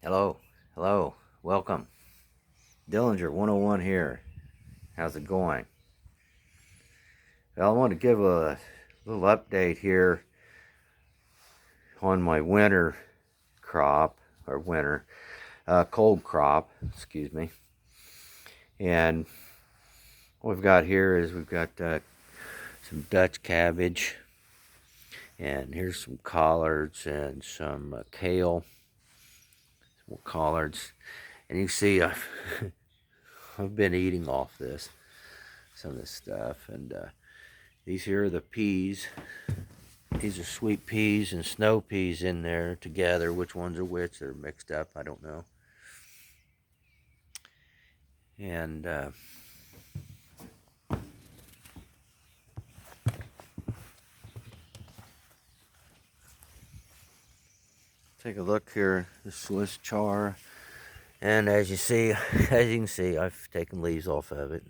Hello, hello, welcome. Dillinger 101 here. How's it going? Well, I want to give a little update here on my winter crop, or cold crop, excuse me. And what we've got here is we've got some Dutch cabbage, and here's some collards and some kale, some collards. And you can see I've been eating off some of this stuff, and these here are the peas. These are sweet peas and snow peas in there together. Which ones are which? They're mixed up. I don't know. And take a look here. The Swiss char. And as you can see, I've taken leaves off of it.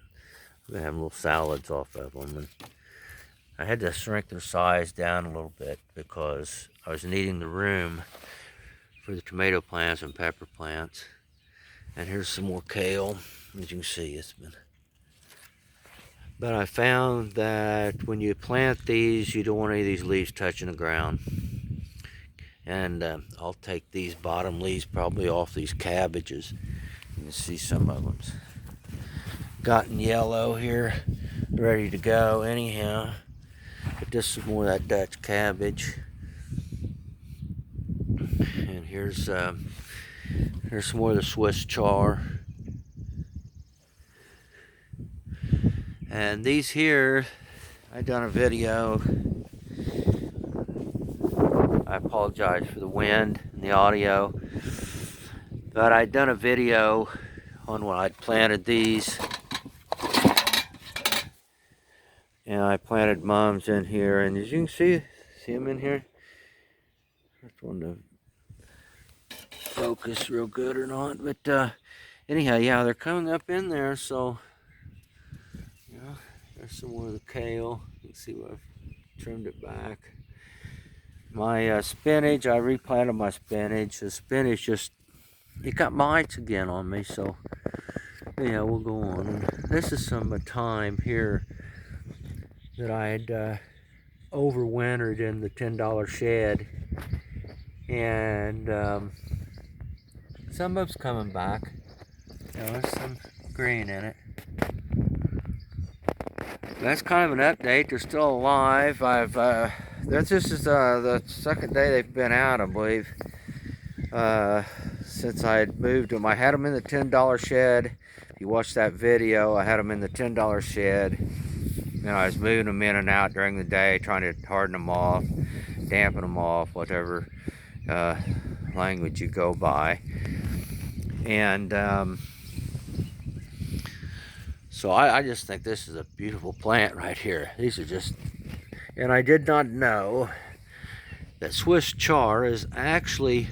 We're having little salads off of them. And I had to shrink their size down a little bit because I was needing the room for the tomato plants and pepper plants. And here's some more kale. As you can see, but I found that when you plant these, you don't want any of these leaves touching the ground. And I'll take these bottom leaves probably off these cabbages. You can see some of them gotten yellow here, ready to go anyhow. But this is more of that Dutch cabbage. And here's some more of the Swiss char. And these here, I done a video. I apologize for the wind and the audio, but I'd done a video on when I'd planted these, and I planted mums in here, and as you can see them in here. Just wanted to focus real good or not, but anyhow, yeah, they're coming up in there. So yeah, there's some more of the kale. You can see where I've trimmed it back. My spinach, I replanted my spinach. The spinach it got mites again on me, so yeah, we'll go on. And this is some thyme here that I had overwintered in the $10 shed, and some of it's coming back. There's some green in it. That's kind of an update. They're still alive. This is the second day they've been out, I believe, since I had moved them. I had them in the $10 shed. If you watch that video, I had them in the $10 shed. And I was moving them in and out during the day, trying to harden them off, dampen them off, whatever language you go by. And so I just think this is a beautiful plant right here. These are just, and I did not know that Swiss char is actually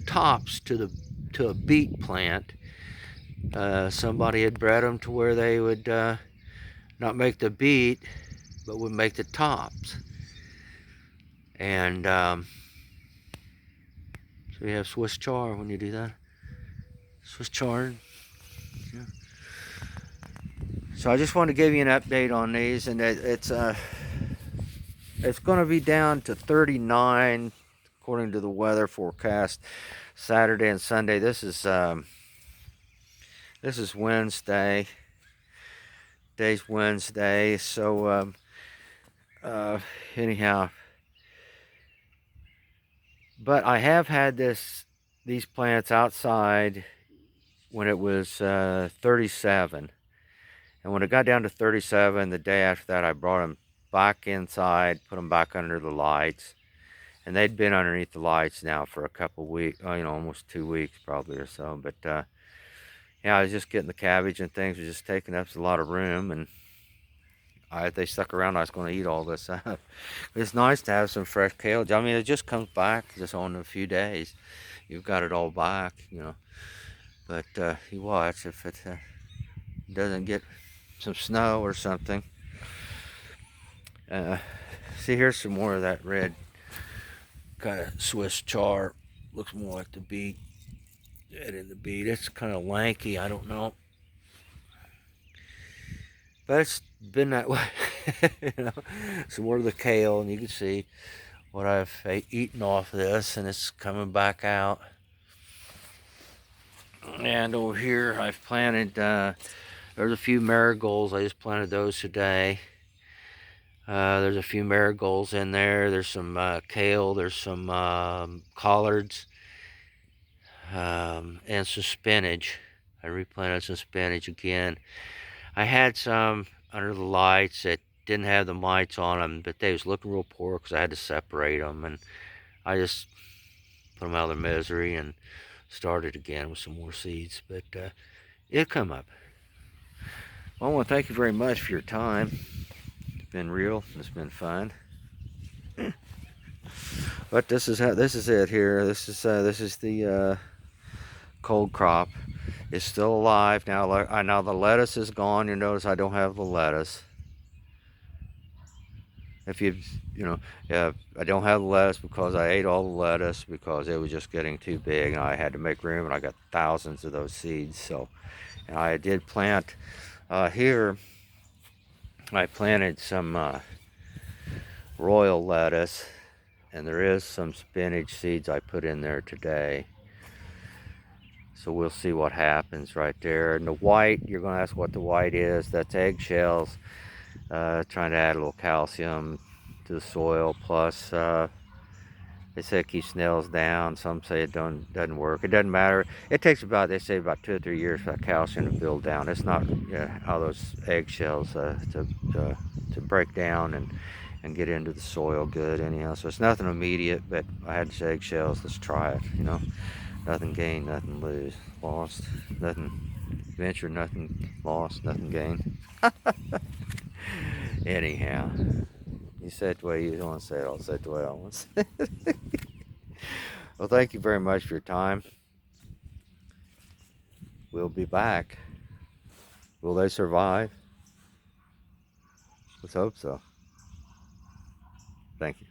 tops to a beet plant. Somebody had bred them to where they would not make the beet, but would make the tops. And so you have Swiss char when you do that. Swiss char. Yeah. So I just wanted to give you an update on these, and it's going to be down to 39 according to the weather forecast, Saturday and Sunday. This is Wednesday. Today's Wednesday. So anyhow, but I have had these plants outside when it was 37. And when it got down to 37, the day after that, I brought them back inside, put them back under the lights. And they'd been underneath the lights now for a couple weeks, almost 2 weeks probably or so. But yeah, I was just getting the cabbage and things was just taking up a lot of room. And if they stuck around, I was going to eat all this up. It's nice to have some fresh kale. I mean, it just comes back just on a few days. You've got it all back, But you watch if it doesn't get some snow or something. See, here's some more of that red kind of Swiss char. Looks more like the beet. Dead in the beet. It's kind of lanky. I don't know. But it's been that way. You know? So more of the kale, and you can see what I've eaten off this, and it's coming back out. And over here, I've planted, there's a few marigolds. I just planted those today. There's a few marigolds in there. There's some kale. There's some collards, and some spinach. I replanted some spinach again. I had some under the lights that didn't have the mites on them, but they was looking real poor because I had to separate them, and I just put them out of their misery and started again with some more seeds. But it'll come up. Well, I want to thank you very much for your time. It's been real. It's been fun. But this is it here. This is the cold crop. It's still alive now. Now the lettuce is gone. You notice I don't have the lettuce. If you know, yeah, I don't have the lettuce because I ate all the lettuce because it was just getting too big, and I had to make room, and I got thousands of those seeds. So, and I did plant here. I planted some royal lettuce, and there is some spinach seeds I put in there today. So we'll see what happens right there. And the white, you're going to ask what the white is. That's eggshells. Trying to add a little calcium to the soil. Plus, they say it keeps snails down. Some say it doesn't work. It doesn't matter. It takes about, they say, about 2 or 3 years for that calcium to build down. It's not how those eggshells to break down and get into the soil good anyhow. So it's nothing immediate, but I had to say eggshells. Let's try it, you know. Nothing gained, nothing lost. Nothing venture, nothing lost, nothing gained. Anyhow, you say it the way you want to say it. I'll say it the way I want to say it. Well, thank you very much for your time. We'll be back. Will they survive? Let's hope so. Thank you.